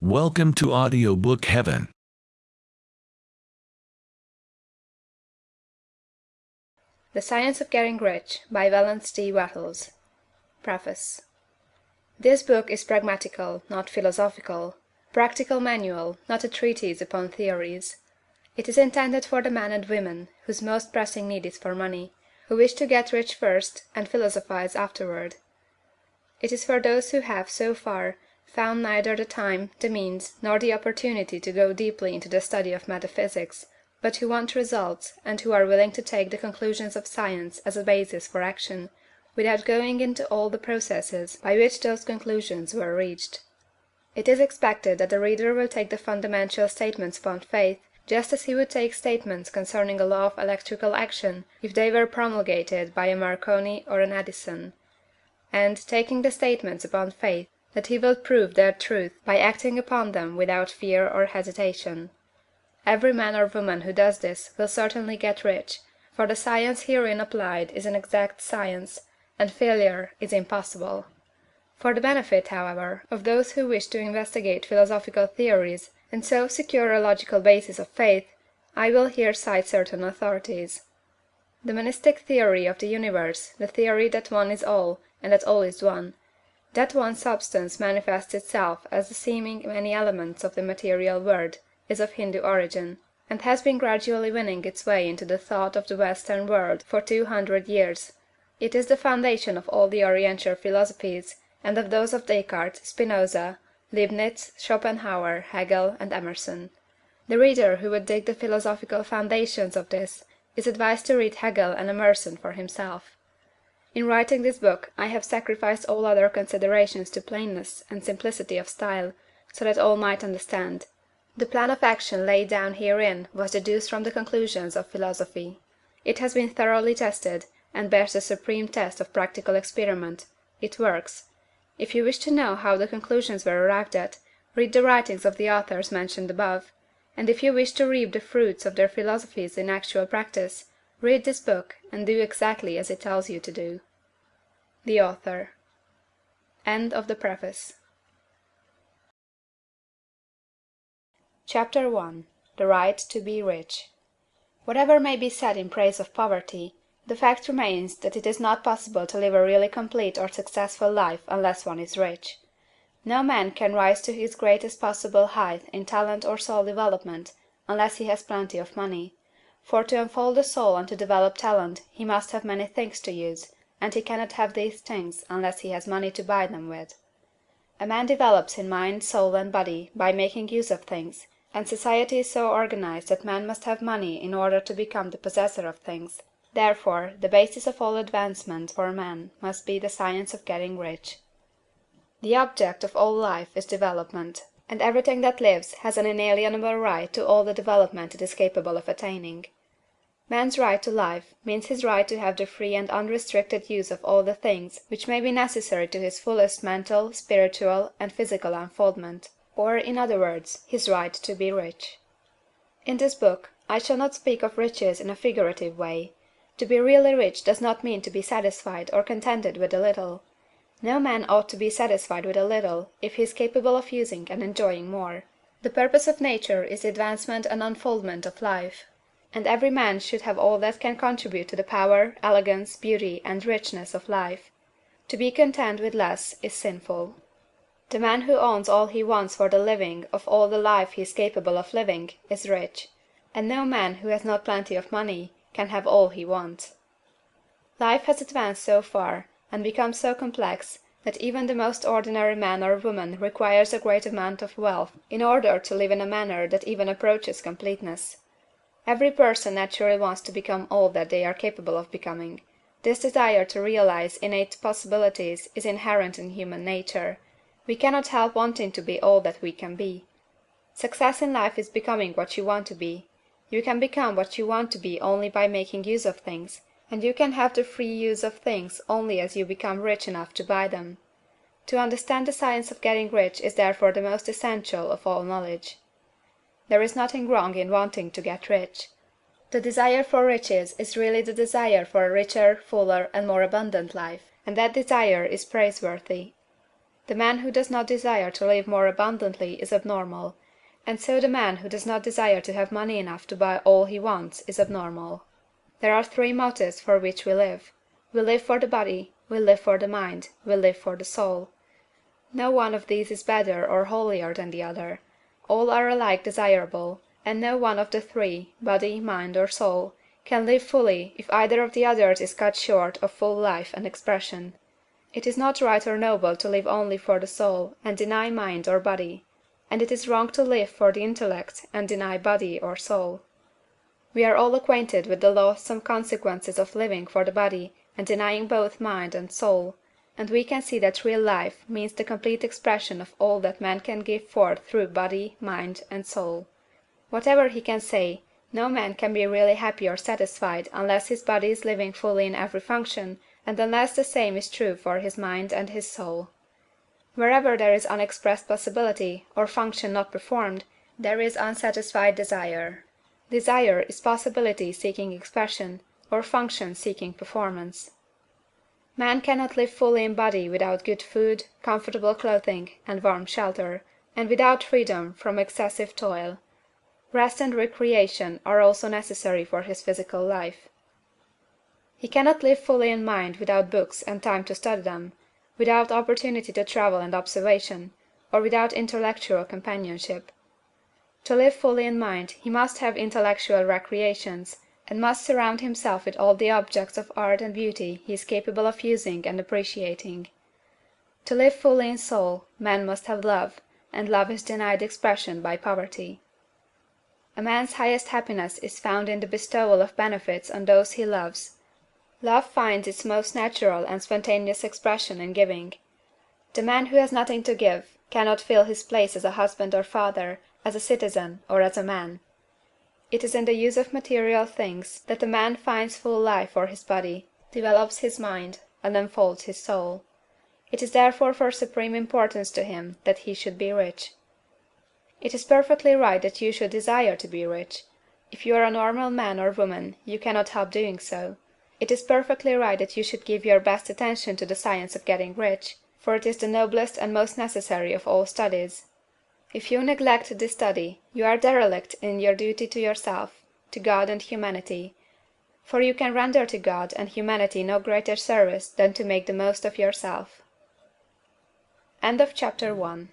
Welcome to Audiobook Heaven. The Science of Getting Rich by Wallace D. Wattles. Preface. This book is pragmatical, not philosophical; practical manual, not a treatise upon theories. It is intended for the men and women whose most pressing need is for money, who wish to get rich first and philosophize afterward. It is for those who have, so far, found neither the time, the means, nor the opportunity to go deeply into the study of metaphysics, but who want results, and who are willing to take the conclusions of science as a basis for action, without going into all the processes by which those conclusions were reached. It is expected that the reader will take the fundamental statements upon faith, just as he would take statements concerning a law of electrical action if they were promulgated by a Marconi or an Edison; and, taking the statements upon faith, that he will prove their truth by acting upon them without fear or hesitation. Every man or woman who does this will certainly get rich, for the science herein applied is an exact science, and failure is impossible. For the benefit, however, of those who wish to investigate philosophical theories, and so secure a logical basis of faith, I will here cite certain authorities. The monistic theory of the universe, the theory that one is all, and that all is one; that one substance manifests itself as the seeming many elements of the material world, is of Hindu origin, and has been gradually winning its way into the thought of the Western world for 200 years. It is the foundation of all the Oriental philosophies, and of those of Descartes, Spinoza, Leibniz, Schopenhauer, Hegel, and Emerson. The reader who would dig the philosophical foundations of this is advised to read Hegel and Emerson for himself. In writing this book I have sacrificed all other considerations to plainness and simplicity of style, so that all might understand. The plan of action laid down herein was deduced from the conclusions of philosophy. It has been thoroughly tested, and bears the supreme test of practical experiment. It works. If you wish to know how the conclusions were arrived at, read the writings of the authors mentioned above; and if you wish to reap the fruits of their philosophies in actual practice, read this book, and do exactly as it tells you to do. The Author. End of the Preface. Chapter 1. The Right to be Rich. Whatever may be said in praise of poverty, the fact remains that it is not possible to live a really complete or successful life unless one is rich. No man can rise to his greatest possible height in talent or soul development unless he has plenty of money; for to unfold the soul and to develop talent he must have many things to use, and he cannot have these things unless he has money to buy them with. A man develops in mind, soul, and body by making use of things, and society is so organized that man must have money in order to become the possessor of things. Therefore, the basis of all advancement for man must be the science of getting rich. The object of all life is development, and everything that lives has an inalienable right to all the development it is capable of attaining. Man's right to life means his right to have the free and unrestricted use of all the things which may be necessary to his fullest mental, spiritual, and physical unfoldment, or, in other words, his right to be rich. In this book I shall not speak of riches in a figurative way. To be really rich does not mean to be satisfied or contented with a little. No man ought to be satisfied with a little if he is capable of using and enjoying more. The purpose of nature is the advancement and unfoldment of life, and every man should have all that can contribute to the power, elegance, beauty, and richness of life. To be content with less is sinful. The man who owns all he wants for the living of all the life he is capable of living is rich, and no man who has not plenty of money can have all he wants. Life has advanced so far, and become so complex, that even the most ordinary man or woman requires a great amount of wealth in order to live in a manner that even approaches completeness. Every person naturally wants to become all that they are capable of becoming. This desire to realize innate possibilities is inherent in human nature. We cannot help wanting to be all that we can be. Success in life is becoming what you want to be. You can become what you want to be only by making use of things, and you can have the free use of things only as you become rich enough to buy them. To understand the science of getting rich is therefore the most essential of all knowledge. There is nothing wrong in wanting to get rich. The desire for riches is really the desire for a richer, fuller, and more abundant life, and that desire is praiseworthy. The man who does not desire to live more abundantly is abnormal, and so the man who does not desire to have money enough to buy all he wants is abnormal. There are three motives for which we live. We live for the body, we live for the mind, we live for the soul. No one of these is better or holier than the other. All are alike desirable, and no one of the three, body, mind, or soul, can live fully if either of the others is cut short of full life and expression. It is not right or noble to live only for the soul and deny mind or body, and it is wrong to live for the intellect and deny body or soul. We are all acquainted with the loathsome consequences of living for the body and denying both mind and soul, and we can see that real life means the complete expression of all that man can give forth through body, mind, and soul. Whatever he can say, no man can be really happy or satisfied unless his body is living fully in every function, and unless the same is true for his mind and his soul. Wherever there is unexpressed possibility, or function not performed, there is unsatisfied desire. Desire is possibility seeking expression, or function seeking performance. Man cannot live fully in body without good food, comfortable clothing, and warm shelter, and without freedom from excessive toil. Rest and recreation are also necessary for his physical life. He cannot live fully in mind without books and time to study them, without opportunity to travel and observation, or without intellectual companionship. To live fully in mind he must have intellectual recreations, and must surround himself with all the objects of art and beauty he is capable of using and appreciating. To live fully in soul, man must have love, and love is denied expression by poverty. A man's highest happiness is found in the bestowal of benefits on those he loves. Love finds its most natural and spontaneous expression in giving. The man who has nothing to give cannot fill his place as a husband or father, as a citizen, or as a man. It is in the use of material things that a man finds full life for his body, develops his mind, and unfolds his soul. It is therefore for supreme importance to him that he should be rich. It is perfectly right that you should desire to be rich. If you are a normal man or woman, you cannot help doing so. It is perfectly right that you should give your best attention to the science of getting rich, for it is the noblest and most necessary of all studies. If you neglect this study, you are derelict in your duty to yourself, to God and humanity, for you can render to God and humanity no greater service than to make the most of yourself. End of chapter 1.